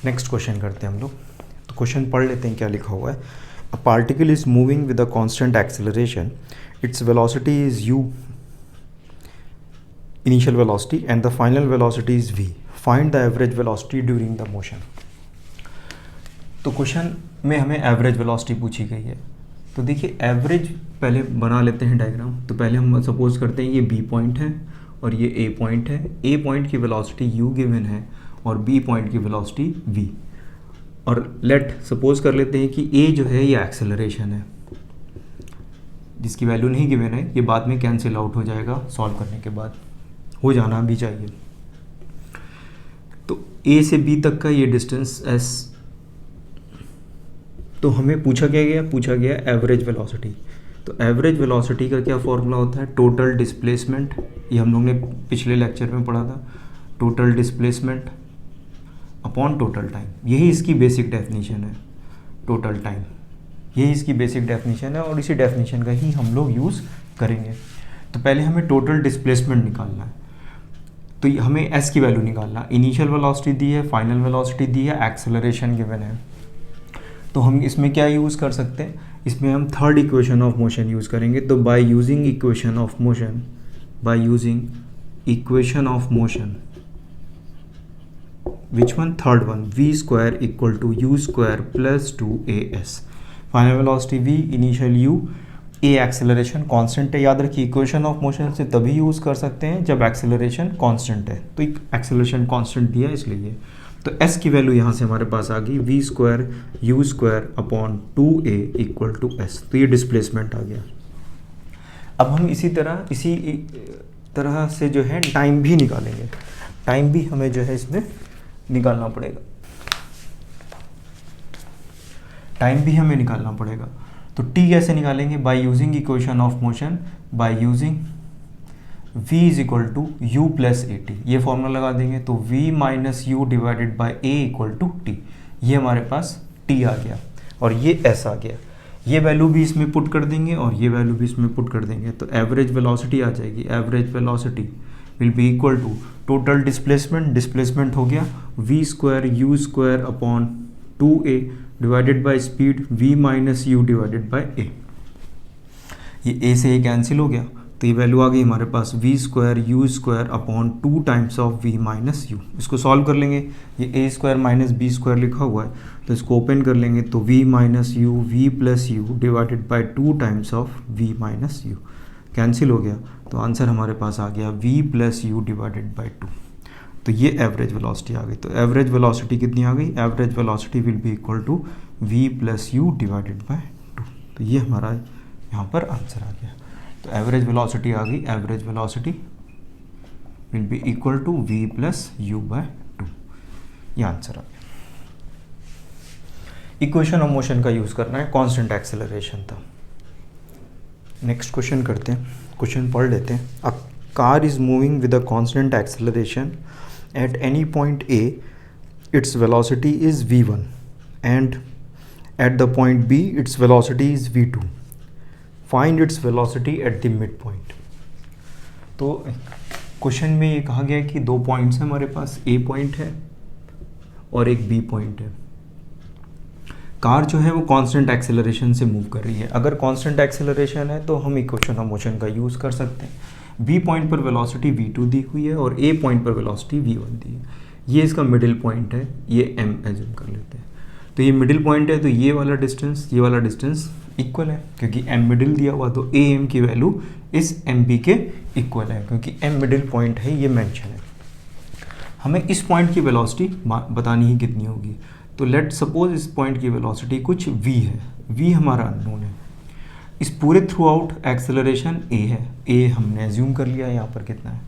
Next question करते हैं हम लोग। तो क्वेश्चन पढ़ लेते हैं क्या लिखा हुआ है। A particle is moving with a constant acceleration, its velocity is u initial velocity and the final velocity is v. Find the average velocity during the motion. तो क्वेश्चन में हमें एवरेज वेलोसिटी पूछी गई है। तो देखिए एवरेज पहले बना लेते हैं डायग्राम। तो पहले हम सपोज करते हैं ये बी पॉइंट है और ये ए पॉइंट है। ए पॉइंट की वेलोसिटी यू गिवन है और बी पॉइंट की वेलोसिटी वी। और लेट सपोज कर लेते हैं कि ए जो है ये एक्सेलरेशन है जिसकी वैल्यू नहीं गिवन है, ये बाद में कैंसिल आउट हो जाएगा सॉल्व करने के बाद, हो जाना भी चाहिए। तो ए से बी तक का ये डिस्टेंस एस। तो हमें पूछा गया एवरेज वेलोसिटी। तो एवरेज वेलोसिटी का क्या फॉर्मूला होता है? Total displacement. ये हम लोग ने पिछले लेक्चर में पढ़ा था। Total displacement upon total time, यही इसकी बेसिक डेफिनेशन है। टोटल टाइम यही इसकी बेसिक डेफिनेशन है और इसी डेफिनेशन का ही हम लोग यूज़ करेंगे। तो पहले हमें टोटल डिस्प्लेसमेंट निकालना है। तो हमें एस की वैल्यू निकालना। इनिशियल वेलोसिटी दी है, फाइनल वेलोसिटी दी है, एक्सेलरेशन गिवन है। तो हम इसमें क्या यूज़ कर सकते हैं? इसमें हम third equation of motion use करेंगे। तो by using equation of motion, by using equation of motion, which one? Third one, V square equal to U square plus 2as। Final velocity V, initial U, A acceleration constant है। याद रखिए equation of motion से तभी use कर सकते हैं जब acceleration constant है। तो एक्सेलरेशन कांस्टेंट दिया इसलिए। तो एस की वैल्यू यहाँ से हमारे पास आ गई V square U square upon 2a equal to S. तो ये डिस्प्लेसमेंट आ गया। अब हम इसी तरह से जो है टाइम भी निकालेंगे। टाइम भी हमें जो है इसमें निकालना पड़ेगा। टाइम भी हमें निकालना पड़ेगा। तो t कैसे निकालेंगे? By using equation of motion, by using v is equal to U plus A T. ये फॉर्मूला लगा देंगे तो v minus U divided by a equal to T. ये हमारे पास t आ गया और ये s आ गया। ये वैल्यू भी इसमें पुट कर देंगे और ये वैल्यू भी इसमें पुट कर देंगे। तो एवरेज वेलोसिटी आ जाएगी। Average velocity will be equal to total displacement हो गया v square U square upon 2a divided by speed v minus U divided by a। ये a से a कैंसिल हो गया तो ये वैल्यू आ गई हमारे पास v square U square upon 2 times of v minus U. इसको सॉल्व कर लेंगे। ये a square minus b square लिखा हुआ है तो इसको ओपन कर लेंगे तो v minus you v plus U divided by 2 times of v minus you cancel हो गया। तो आंसर हमारे पास आ गया v plus U divided by 2। तो ये एवरेज वेलोसिटी आ गई। तो एवरेज वेलोसिटी कितनी आ गई? Average velocity will be equal to v plus U divided by 2। तो ये हमारा यहाँ पर आंसर आ गया। तो एवरेज वेलोसिटी आ गई। Average velocity will be equal to v plus U by 2। ये आंसर आ गया। इक्वेशन ऑफ मोशन का यूज़ करना है, कांस्टेंट एक्सेलरेशन था। नेक्स्ट क्वेश्चन करते हैं। क्वेश्चन पढ़ लेते हैं। A car is moving with a constant acceleration at any point A, its velocity is v1 and at the point B its velocity is v2. Find its velocity at the midpoint. तो question में ये कहा गया है कि 2 points हैं हमारे पास, A point है और एक B पॉइंट है। कार जो है वो कांस्टेंट एक्सेलरेशन से मूव कर रही है। अगर कांस्टेंट एक्सेलरेशन है तो हम इक्वेशन ऑफ मोशन का यूज़ कर सकते हैं। बी पॉइंट पर वेलोसिटी v2 दी हुई है और ए पॉइंट पर वेलोसिटी v1 दी है। ये इसका मिडिल पॉइंट है, ये m एज्यूम कर लेते हैं। तो ये मिडिल पॉइंट है तो ये वाला डिस्टेंस इक्वल है क्योंकि m मिडिल दिया हुआ तो ए एम की वैल्यू इस एम बी के इक्वल है क्योंकि m मिडिल पॉइंट है, ये मेंशन है। हमें इस पॉइंट की वेलोसिटी बतानी ही कितनी होगी। तो लेट सपोज इस पॉइंट की वेलोसिटी कुछ v है। v हमारा अननोन है। इस पूरे थ्रू आउट एक्सेलरेशन a है। a हमने एज्यूम कर लिया यहाँ पर कितना है।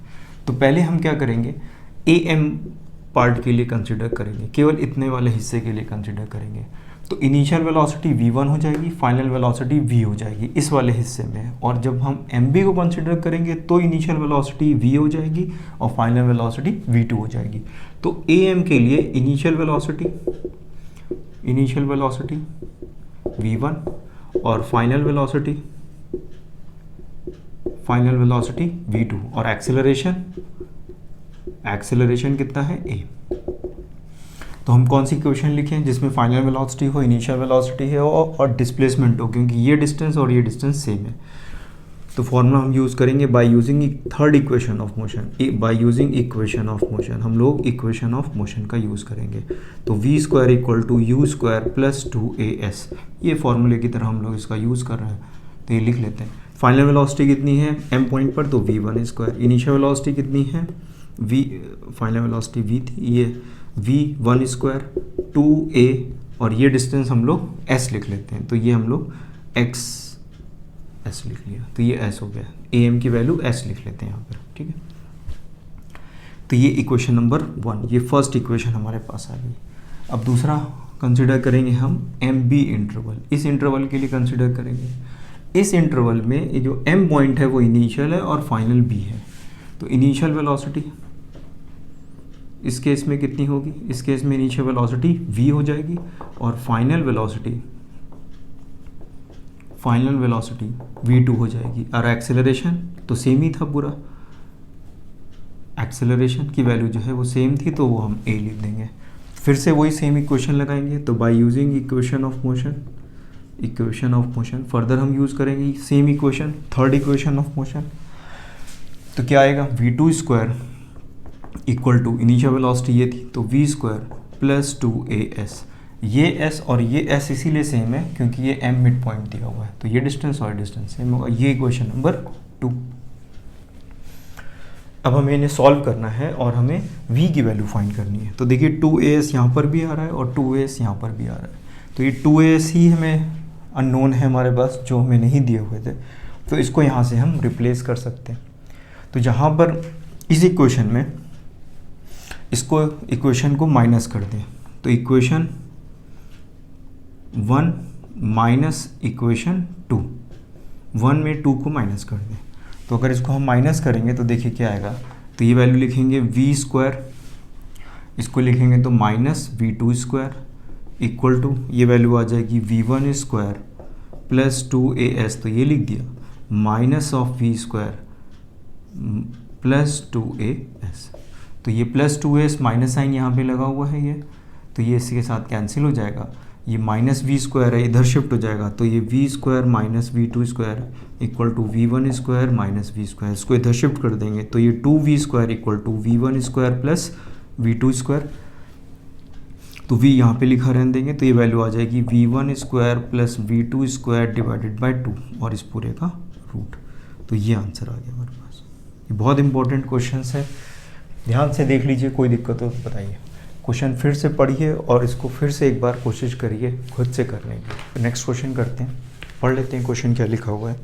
तो पहले हम क्या करेंगे, am पार्ट के लिए कंसिडर करेंगे, केवल इतने वाले हिस्से के लिए कंसिडर करेंगे। तो इनिशियल वेलोसिटी v1 हो जाएगी, फाइनल वेलोसिटी v हो जाएगी इस वाले हिस्से में। और जब हम mb को कंसिडर करेंगे तो इनिशियल वेलोसिटी v हो जाएगी और फाइनल वेलोसिटी v2 हो जाएगी। तो am के लिए इनिशियल वेलोसिटी v1 और फाइनल वेलोसिटी v2 और एक्सेलरेशन कितना है a। तो हम कौन सी इक्वेशन लिखें जिसमें फाइनल वेलोसिटी हो, इनिशियल वेलोसिटी है और डिस्प्लेसमेंट हो, क्योंकि ये डिस्टेंस और ये डिस्टेंस सेम है। तो फॉर्मूला हम यूज़ करेंगे by using third equation of motion, by using equation of motion. हम लोग इक्वेशन ऑफ मोशन का यूज़ करेंगे। तो V square equal to U square plus 2as, ये फॉर्मूले की तरह हम लोग इसका यूज़ कर रहे हैं। तो ये लिख लेते हैं। फाइनल वेलोसिटी कितनी है m पॉइंट पर, तो v1 स्क्वायर। इनिशियल वेलोसिटी कितनी है, फाइनल वेलोसिटी v थी, ये v1 स्क्वायर 2a, और ये डिस्टेंस हम लोग s लिख लेते हैं। तो ये हम लोग x s लिख लिया, तो ये s हो गया। am की वैल्यू s लिख लेते हैं यहाँ पर, ठीक है। तो ये इक्वेशन नंबर 1, ये फर्स्ट इक्वेशन हमारे पास आ गई। अब दूसरा कंसिडर करेंगे हम mb इंटरवल। इस इंटरवल के लिए कंसिडर करेंगे, इस इंटरवल में ये जो m पॉइंट है वो इनिशियल है और फाइनल b है। तो इनिशियल वेलोसिटी इस केस में कितनी होगी, इस केस में इनिशियल वेलोसिटी v हो जाएगी, और फाइनल वेलोसिटी v2 हो जाएगी। और एक्सेलरेशन तो सेम ही था पूरा, एक्सेलरेशन की वैल्यू जो है वो सेम थी, तो वो हम a लिख देंगे। फिर से वही सेम इक्वेशन लगाएंगे। तो by using equation of motion further हम यूज़ करेंगे same equation, third equation of motion. तो क्या आएगा, v2 square equal to initial velocity ये थी, तो v स्क्वायर प्लस 2as। ये s और ये s इसीलिए सेम है क्योंकि ये m मिड पॉइंट दिया हुआ है, तो ये डिस्टेंस और डिस्टेंस सेम होगा। ये इक्वेशन नंबर 2। अब हमें इन्हें सॉल्व करना है और हमें v की वैल्यू फाइंड करनी है। तो देखिए 2as यहाँ पर भी आ रहा है और 2as यहाँ पर भी आ रहा है, तो ये 2as ही हमें अननोन है हमारे पास, जो हमें नहीं दिए हुए थे। तो इसको यहाँ से हम रिप्लेस कर सकते हैं। तो जहाँ पर इस इक्वेशन में इसको इक्वेशन को माइनस कर दें, तो इक्वेशन 1 माइनस इक्वेशन 2, 1 में 2 को माइनस कर दें। तो अगर इसको हम माइनस करेंगे तो देखिए क्या आएगा, तो ये वैल्यू लिखेंगे v स्क्वायर, इसको लिखेंगे तो minus v2 square equal to, ये वैल्यू आ जाएगी v1 स्क्वायर प्लस 2as, तो ये लिख दिया, minus of v square plus 2as। तो ये प्लस 2as माइनस साइन यहाँ पे लगा हुआ है ये, तो ये इसके साथ कैंसिल हो जाएगा। ये माइनस वी स्क्वायर है, इधर शिफ्ट हो जाएगा, तो ये V square minus v2 square equal to v1 square minus v square. इसको इधर शिफ्ट कर देंगे तो ये 2v square equal to v1 square plus v2 square. तो v यहाँ पे लिखा रहने देंगे, तो ये वैल्यू आ जाएगी v1 square plus v2 square divided by 2 और इस पूरे का रूट। तो ये आंसर आ गया हमारे पास। ये बहुत इंपॉर्टेंट क्वेश्चन है, ध्यान से देख लीजिए, कोई दिक्कत हो तो बताइए। क्वेश्चन फिर से पढ़िए और इसको फिर से एक बार कोशिश करिए खुद से करने की। नेक्स्ट क्वेश्चन करते हैं, पढ़ लेते हैं क्वेश्चन क्या लिखा हुआ है।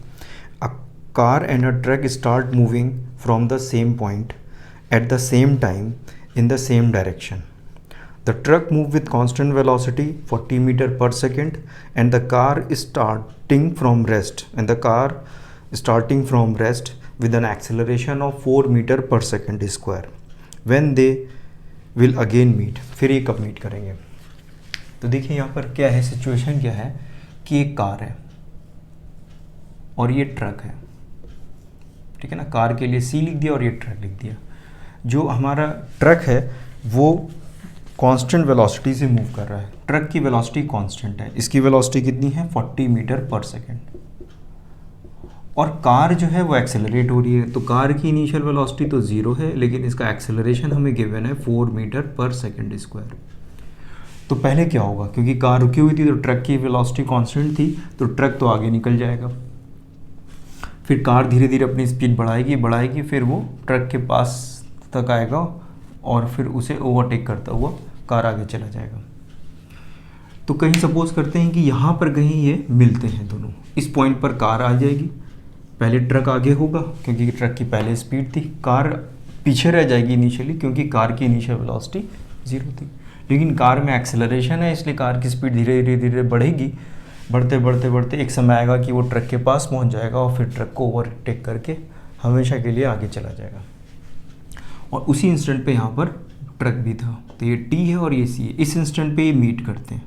A car and a truck start moving from the same point at the same time in the same direction. The truck move with constant velocity 40 metre per second and the car starting from rest with an acceleration of 4 metre per second square when they will again meet। फिर ये कब meet करेंगे। तो देखिए यहाँ पर क्या है, सिचुएशन क्या है कि एक कार है और ये ट्रक है, ठीक है ना। कार के लिए C लिख दिया और ये ट्रक लिख दिया। जो हमारा ट्रक है वो कांस्टेंट वेलोसिटी से मूव कर रहा है। ट्रक की वेलोसिटी कांस्टेंट है, इसकी वेलोसिटी कितनी है 40 मीटर पर सेकेंड, और कार जो है वो एक्सेलरेट हो रही है। तो कार की इनिशियल वेलोसिटी तो 0 है, लेकिन इसका एक्सेलरेशन हमें गिवन है 4 मीटर पर सेकेंड स्क्वायर। तो पहले क्या होगा, क्योंकि कार रुकी हुई थी तो ट्रक की वेलोसिटी कांस्टेंट थी, तो ट्रक तो आगे निकल जाएगा। फिर कार धीरे धीरे अपनी स्पीड बढ़ाएगी, फिर वो ट्रक के पास तक आएगा और फिर उसे ओवरटेक करता हुआ कार आगे चला जाएगा। तो कहीं सपोज करते हैं कि यहाँ पर कहीं ये मिलते हैं दोनों, इस पॉइंट पर कार आ जाएगी, पहले ट्रक आगे होगा क्योंकि ट्रक की पहले स्पीड थी, कार पीछे रह जाएगी इनिशियली क्योंकि कार की इनिशियल वेलोसिटी 0 थी। लेकिन कार में एक्सेलरेशन है, इसलिए कार की स्पीड धीरे धीरे बढ़ेगी, बढ़ते एक समय आएगा कि वो ट्रक के पास पहुंच जाएगा और फिर ट्रक को ओवरटेक करके हमेशा के लिए आगे चला जाएगा। और उसी इंस्टेंट पे यहाँ पर ट्रक भी था, तो ये टी है और ये सी है। इस इंस्टेंट पे ये मीट करते हैं,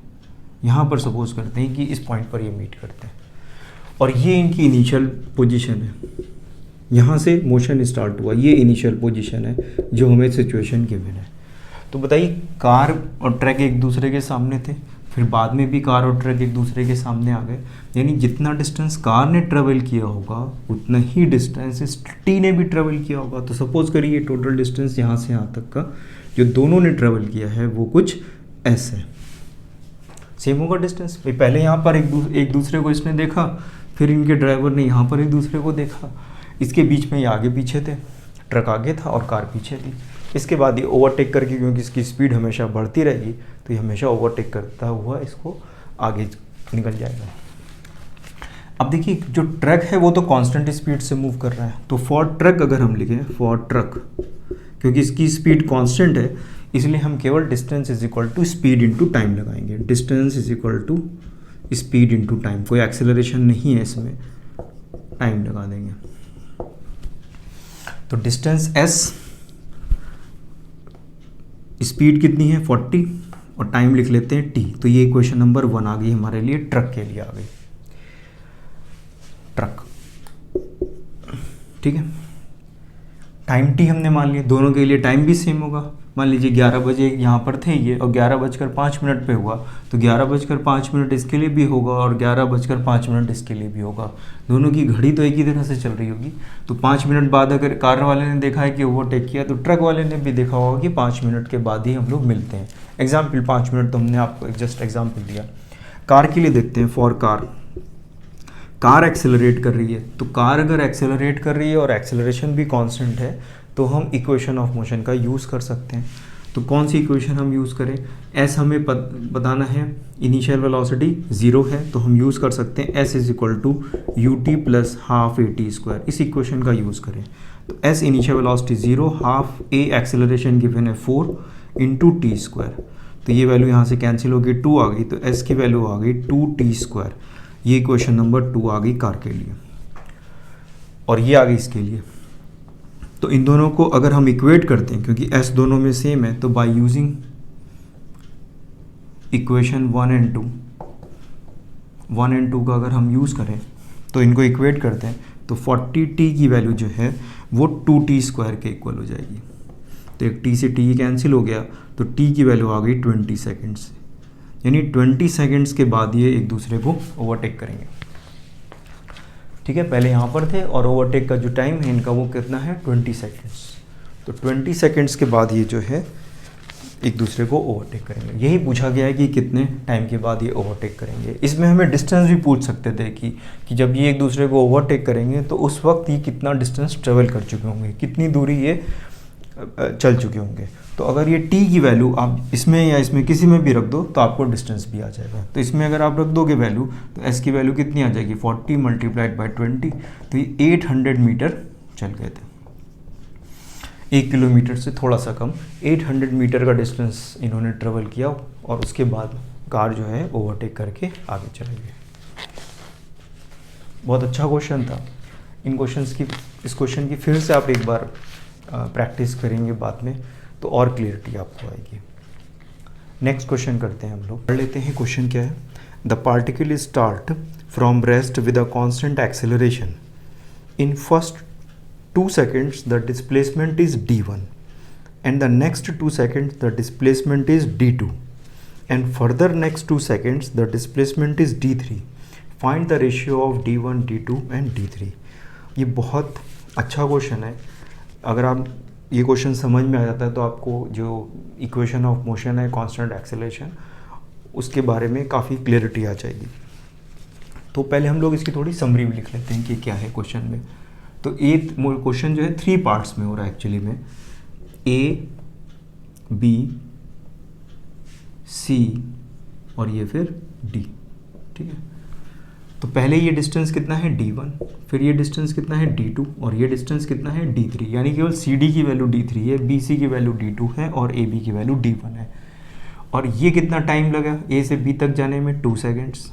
यहाँ पर सपोज करते हैं कि इस पॉइंट पर ये मीट करते हैं और ये इनकी इनिशियल पोजीशन है। यहाँ से मोशन स्टार्ट हुआ, ये इनिशियल पोजीशन है जो हमें सिचुएशन गिवन है। तो बताइए कार और ट्रक एक दूसरे के सामने थे, फिर बाद में भी कार और ट्रक एक दूसरे के सामने आ गए, यानी जितना डिस्टेंस कार ने ट्रेवल किया होगा उतना ही डिस्टेंस इस टी ने भी ट्रेवल किया होगा। तो सपोज करिए टोटल डिस्टेंस यहाँ से यहाँ तक का जो दोनों ने ट्रेवल किया है वो कुछ ऐसे है। सेम होगा डिस्टेंस भाई, पहले यहाँ पर एक दूसरे को इसने देखा, फिर इनके ड्राइवर ने यहाँ पर एक दूसरे को देखा, इसके बीच में ये आगे पीछे थे, ट्रक आगे था और कार पीछे थी। इसके बाद ये ओवरटेक करके, क्योंकि इसकी स्पीड हमेशा बढ़ती रहेगी तो ये हमेशा ओवरटेक करता हुआ इसको आगे निकल जाएगा। अब देखिए जो ट्रक है वो तो कांस्टेंट स्पीड से मूव कर रहा है, तो फॉर ट्रक अगर हम लिखें फॉर ट्रक, क्योंकि इसकी स्पीड कांस्टेंट है इसलिए हम केवल distance is equal to speed into time लगाएंगे। Distance is equal to speed into time, कोई एक्सेलरेशन नहीं है इसमें, टाइम लगा देंगे। तो डिस्टेंस s, स्पीड कितनी है 40 और टाइम लिख लेते हैं t। तो ये इक्वेशन नंबर 1 आ गई हमारे लिए, ट्रक के लिए आ गई, ट्रक। ठीक है, टाइम t हमने मान लिया, दोनों के लिए टाइम भी सेम होगा। मान लीजिए 11 बजे यहाँ पर थे ये और 11:05 पे हुआ, तो 11:05 इसके लिए भी होगा और 11:05 इसके लिए भी होगा। दोनों की घड़ी तो एक ही तरह से चल रही होगी। तो 5 मिनट बाद अगर कार वाले ने देखा है कि ओवरटेक किया तो ट्रक वाले ने भी देखा होगा कि 5 मिनट के बाद ही हम लोग मिलते हैं। एग्जाम्पल 5 मिनट तो हमने आपको जस्ट एग्जाम्पल दिया। कार के लिए देखते हैं, फॉर कार एक्सेलरेट कर रही है, तो कार अगर एक्सेलरेट कर रही है और एक्सेलरेशन भी कांस्टेंट है तो हम इक्वेशन ऑफ मोशन का यूज़ कर सकते हैं। तो कौन सी इक्वेशन हम यूज़ करें? एस हमें बताना है, इनिशियल वेलोसिटी 0 है तो हम यूज़ कर सकते हैं S is equal to U T plus half A T square. इस इक्वेशन का यूज़ करें तो S initial velocity 0, half A acceleration given है 4 इंटू टी स्क्वायर। तो ये वैल्यू यहाँ से कैंसिल होगी, 2 आ गई, तो एस की वैल्यू आ गई 2t स्क्वायर। ये इक्वेशन नंबर 2 आ गई कार के लिए और ये आ गई इसके लिए। तो इन दोनों को अगर हम इक्वेट करते हैं, क्योंकि s दोनों में सेम है, तो बाय यूजिंग इक्वेशन 1 एंड 2 का अगर हम यूज़ करें तो इनको इक्वेट करते हैं तो 40t की वैल्यू जो है वो 2t स्क्वायर के इक्वल हो जाएगी। तो एक t से t कैंसिल हो गया तो t की वैल्यू आ गई 20 सेकेंड्स, यानी 20 सेकेंड्स के बाद ये एक दूसरे को ओवरटेक करेंगे। ठीक है, पहले यहाँ पर थे और ओवरटेक का जो टाइम है इनका वो कितना है 20 सेकेंड्स। तो 20 सेकेंड्स के बाद ये जो है एक दूसरे को ओवरटेक करेंगे। यही पूछा गया है कि कितने टाइम के बाद ये ओवरटेक करेंगे। इसमें हमें डिस्टेंस भी पूछ सकते थे कि जब ये एक दूसरे को ओवरटेक करेंगे तो उस वक्त ये कितना डिस्टेंस ट्रेवल कर चुके होंगे, कितनी दूरी ये चल चुके होंगे। तो अगर ये t की वैल्यू आप इसमें या इसमें किसी में भी रख दो तो आपको डिस्टेंस भी आ जाएगा। तो इसमें अगर आप रख दोगे वैल्यू तो s की वैल्यू कितनी आ जाएगी 40 मल्टीप्लाइड बाई 20, तो ये 800 मीटर चल गए थे। 1 किलोमीटर से थोड़ा सा कम 800 मीटर का डिस्टेंस इन्होंने ट्रेवल किया और उसके बाद कार जो है ओवरटेक करके आगे चले गए। बहुत अच्छा क्वेश्चन था। इस क्वेश्चन की फिर से आप एक बार प्रैक्टिस करेंगे बाद में तो और क्लियरिटी आपको आएगी। नेक्स्ट क्वेश्चन करते हैं हम लोग, पढ़ लेते हैं क्वेश्चन क्या है। The particle is start from rest with a constant acceleration. In first 2 seconds the displacement is d1 and the next 2 seconds the displacement is d2 and further next 2 seconds the displacement is d3. Find the ratio of d1, d2 and d3. ये बहुत अच्छा question है। अगर आप ये question समझ में आ जाता है तो आपको जो इक्वेशन ऑफ मोशन है कांस्टेंट एक्सेलरेशन उसके बारे में काफ़ी क्लियरिटी आ जाएगी। तो पहले हम लोग इसकी थोड़ी समरी भी लिख लेते हैं कि क्या है क्वेश्चन में। तो ये क्वेश्चन जो है 3 पार्ट्स में हो रहा है एक्चुअली में, ए बी सी और ये फिर डी। ठीक है, तो पहले ये डिस्टेंस कितना है d1, फिर ये डिस्टेंस कितना है d2 और ये डिस्टेंस कितना है d3, यानी केवल CD की वैल्यू d3 है, BC की वैल्यू d2 है और AB की वैल्यू d1 है। और ये कितना टाइम लगा A से B तक जाने में 2 सेकेंड्स,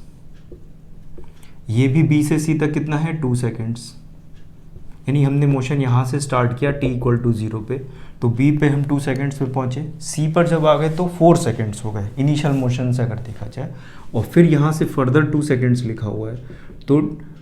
ये भी B से C तक कितना है 2 सेकेंड्स, यानी हमने मोशन यहाँ से स्टार्ट किया t = 0 पे, तो B पे हम 2 सेकेंड्स पे पहुँचे, C पर जब आ गए तो 4 सेकेंड्स हो गए इनिशियल मोशन से अगर देखा जाए, और फिर यहाँ से फर्दर 2 सेकेंड्स लिखा हुआ है। तो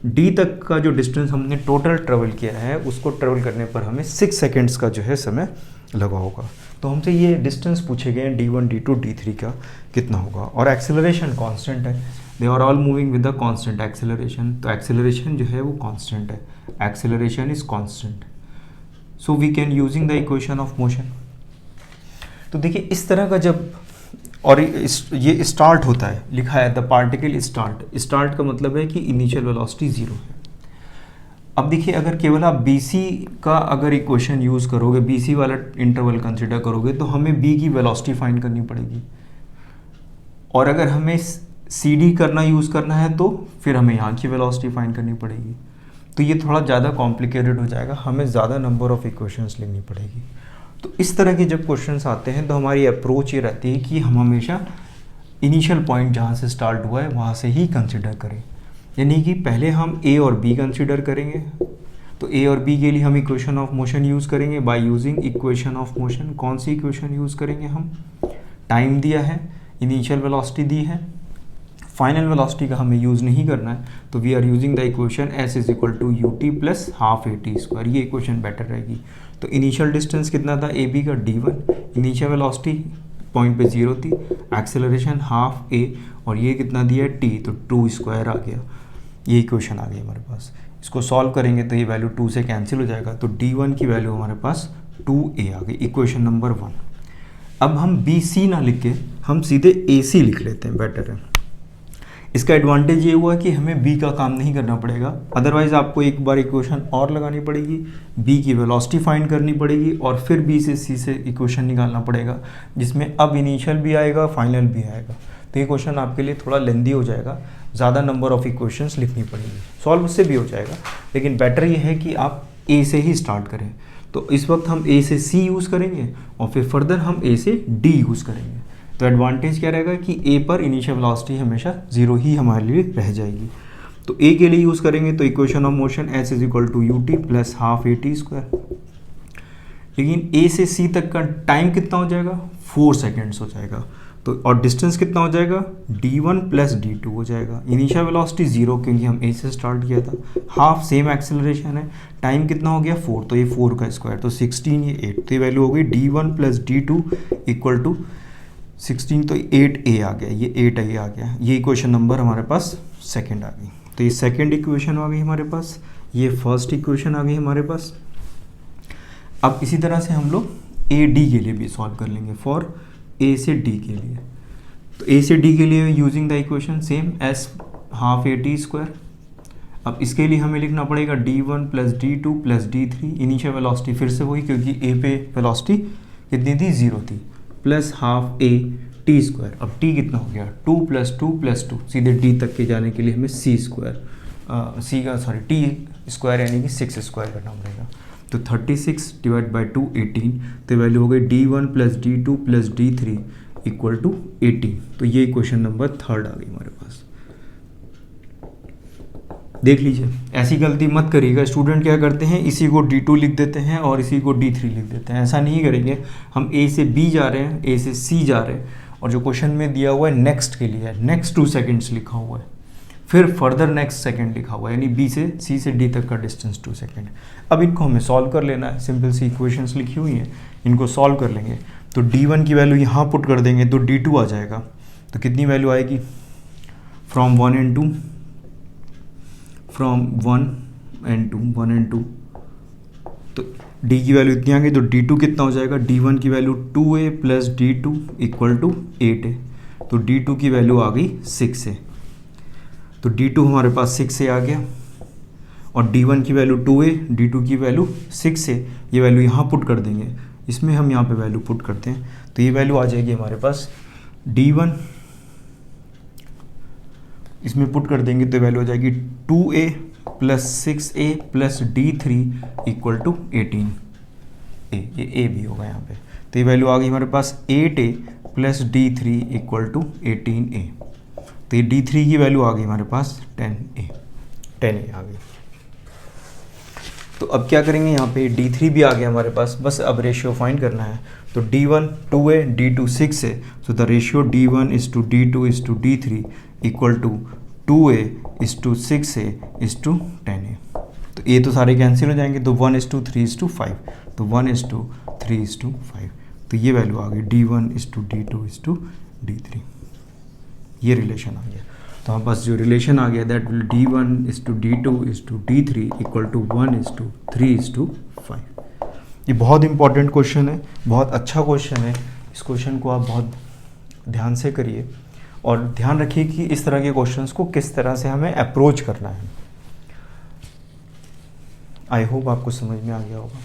D तक का जो डिस्टेंस हमने टोटल ट्रेवल किया है उसको ट्रेवल करने पर हमें 6 सेकेंड्स का जो है समय लगा होगा। तो हमसे ये डिस्टेंस पूछे गए हैं D1 D2 D3 का कितना होगा, और एक्सेलरेशन कांस्टेंट है, they are all moving with the constant acceleration. तो एक्सेलरेशन जो है वो कांस्टेंट है, acceleration is constant, so we can using the equation of motion. तो देखिए इस तरह का जब और ये स्टार्ट होता है, लिखा है द पार्टिकल स्टार्ट, स्टार्ट का मतलब है कि इनिशियल वेलोसिटी 0 है। अब देखिए अगर केवल आप BC का अगर इक्वेशन यूज़ करोगे, BC वाला इंटरवल कंसिडर करोगे, तो हमें B की वेलोसिटी फाइंड करनी पड़ेगी, और अगर हमें CD करना यूज़ करना है तो फिर हमें यहाँ की वेलोसिटी फाइंड करनी पड़ेगी। तो ये थोड़ा ज़्यादा कॉम्प्लिकेटेड हो जाएगा, हमें ज़्यादा नंबर ऑफ इक्वेशंस लिखनी पड़ेगी। तो इस तरह के जब क्वेश्चंस आते हैं तो हमारी अप्रोच ये रहती है कि हम हमेशा इनिशियल पॉइंट जहाँ से स्टार्ट हुआ है वहाँ से ही कंसिडर करें, यानी कि पहले हम A और B कंसिडर करेंगे। तो A और B के लिए हम इक्वेशन ऑफ मोशन यूज़ करेंगे by using equation of motion. कौन सी इक्वेशन यूज़ करेंगे हम? टाइम दिया है, इनिशियल वेलोसिटी दी है, फाइनल वेलोसिटी का हमें यूज़ नहीं करना है, तो we are using the equation S is equal to UT plus half AT square. ये इक्वेशन बेटर रहेगी। तो इनिशियल डिस्टेंस कितना था AB का D1, इनिशियल वेलोसिटी पॉइंट पे 0 थी, एक्सेलरेशन हाफ A, और ये कितना दिया है T, तो 2 स्क्वायर आ गया। ये इक्वेशन आ गई हमारे पास। इसको सॉल्व करेंगे तो ये वैल्यू 2 से कैंसिल हो जाएगा, तो D1 की वैल्यू हमारे पास 2A आ गई, इक्वेशन नंबर 1। अब हम BC ना लिख के हम सीधे AC लिख लेते हैं, बेटर है। इसका एडवांटेज ये हुआ कि हमें B का काम नहीं करना पड़ेगा, अदरवाइज आपको एक बार इक्वेशन और लगानी पड़ेगी, B की वेलोसिटी फाइंड करनी पड़ेगी, और फिर B से C से इक्वेशन निकालना पड़ेगा, जिसमें अब इनिशियल भी आएगा, फाइनल भी आएगा। तो ये क्वेश्चन आपके लिए थोड़ा लेंदी हो जाएगा, ज़्यादा नंबर ऑफ इक्वेशंस लिखनी पड़ेगी। सॉल्व उससे भी हो जाएगा, लेकिन बेटर ये है कि आप A से ही स्टार्ट करें। तो इस वक्त हम A से C यूज़ करेंगे और फिर फर्दर हम A से D यूज़ करेंगे। तो एडवांटेज क्या रहेगा कि A पर इनिशियल वेलोसिटी हमेशा 0 ही हमारे लिए रह जाएगी। तो A के लिए यूज़ करेंगे तो equation of motion S is equal to UT plus half AT square. लेकिन A से C तक का टाइम कितना हो जाएगा? 4 सेकेंड्स हो जाएगा। तो और डिस्टेंस कितना हो जाएगा? D1 प्लस D2 हो जाएगा। इनिशियल वेलोसिटी 0 क्योंकि हम A से स्टार्ट किया था, हाफ सेम एक्सेलरेशन है, टाइम कितना हो गया 4, तो ये 4 का स्क्वायर, तो 16, ये 8, तो ये वैल्यू हो गई D1 plus D2 equal to 16, तो 8A आ गया, ये 8A आ गया। ये इक्वेशन नंबर हमारे पास सेकेंड आ गई। तो ये सेकेंड इक्वेशन आ गई हमारे पास, ये फर्स्ट इक्वेशन आ गई हमारे पास। अब इसी तरह से हम लोग AD के लिए भी सॉल्व कर लेंगे, फॉर A से D के लिए। तो A से D के लिए using the equation same S half AT square. अब इसके लिए हमें लिखना पड़ेगा D1 plus D2 plus D3, initial velocity फिर से वही क्योंकि A पे वेलोसिटी कितनी थी? 0 थी, प्लस हाफ AT स्क्वायर। अब T कितना हो गया? 2 प्लस 2 प्लस 2, सीधे D तक के जाने के लिए हमें T स्क्वायर यानी कि 6 स्क्वायर करना पड़ेगा। तो 36 डिवाइड बाई 2 18, तो वैल्यू हो गई D1 plus D2 plus D3 equal to 18। तो ये इक्वेशन नंबर 3 आ गई हमारे पास। देख लीजिए, ऐसी गलती मत करिएगा। स्टूडेंट क्या करते हैं, इसी को D2 लिख देते हैं और इसी को D3 लिख देते हैं। ऐसा नहीं करेंगे। हम A से B जा रहे हैं, A से C जा रहे हैं, और जो क्वेश्चन में दिया हुआ है नेक्स्ट के लिए है, नेक्स्ट 2 सेकेंड्स लिखा हुआ है, फिर फर्दर नेक्स्ट सेकंड लिखा हुआ है, यानी B से C से D तक का डिस्टेंस 2 सेकंड। अब इनको हमें सॉल्व कर लेना है, सिंपल सी इक्वेशंस लिखी हुई हैं, इनको सॉल्व कर लेंगे। तो D1 की वैल्यू यहाँ पुट कर देंगे तो D2 आ जाएगा। तो कितनी वैल्यू आएगी? फ्रॉम 1 and 2, फ्रॉम 1 and 2, तो D की वैल्यू इतनी आ गई। तो D2 कितना हो जाएगा? D1 की value 2A plus D2 equal to 8A। तो D2 की वैल्यू आ गई 6A। तो D2 हमारे पास 6A आ गया, और D1 की वैल्यू 2A, D2 की वैल्यू 6A। ये वैल्यू यहाँ पुट कर देंगे, इसमें हम यहाँ पे वैल्यू पुट करते हैं, तो ये वैल्यू आ जाएगी हमारे पास D1, इसमें पुट कर देंगे तो वैल्यू आ जाएगी 2A plus 6A plus D3 equal to 18A। ये A भी होगा यहाँ पे। तो ये वैल्यू आ गई हमारे पास 8A plus D3 equal to 18A। तो ये D3 की वैल्यू आ गई हमारे पास 10A आ गई। तो अब क्या करेंगे, यहाँ पे D3 भी आ गया हमारे पास, बस अब रेशियो फाइंड करना है। तो D1 2A, D2 6A, so the ratio D1 is to D2 is to D3 equal to 2A is to 6A is to 10A। तो ये तो सारे कैंसिल हो जाएंगे, तो 1 is to 3 is to 5, तो 1 is to 3:5। तो ये वैल्यू आ गई D1:D2:D3, ये रिलेशन आ गया। तो हमारे पास जो रिलेशन आ गया that will D1:D2:D3 equal to 1:3:5। ये बहुत इंपॉर्टेंट क्वेश्चन है, बहुत अच्छा क्वेश्चन है। इस क्वेश्चन को आप बहुत ध्यान से करिए और ध्यान रखिए कि इस तरह के क्वेश्चंस को किस तरह से हमें अप्रोच करना है। आई होप आपको समझ में आ गया होगा।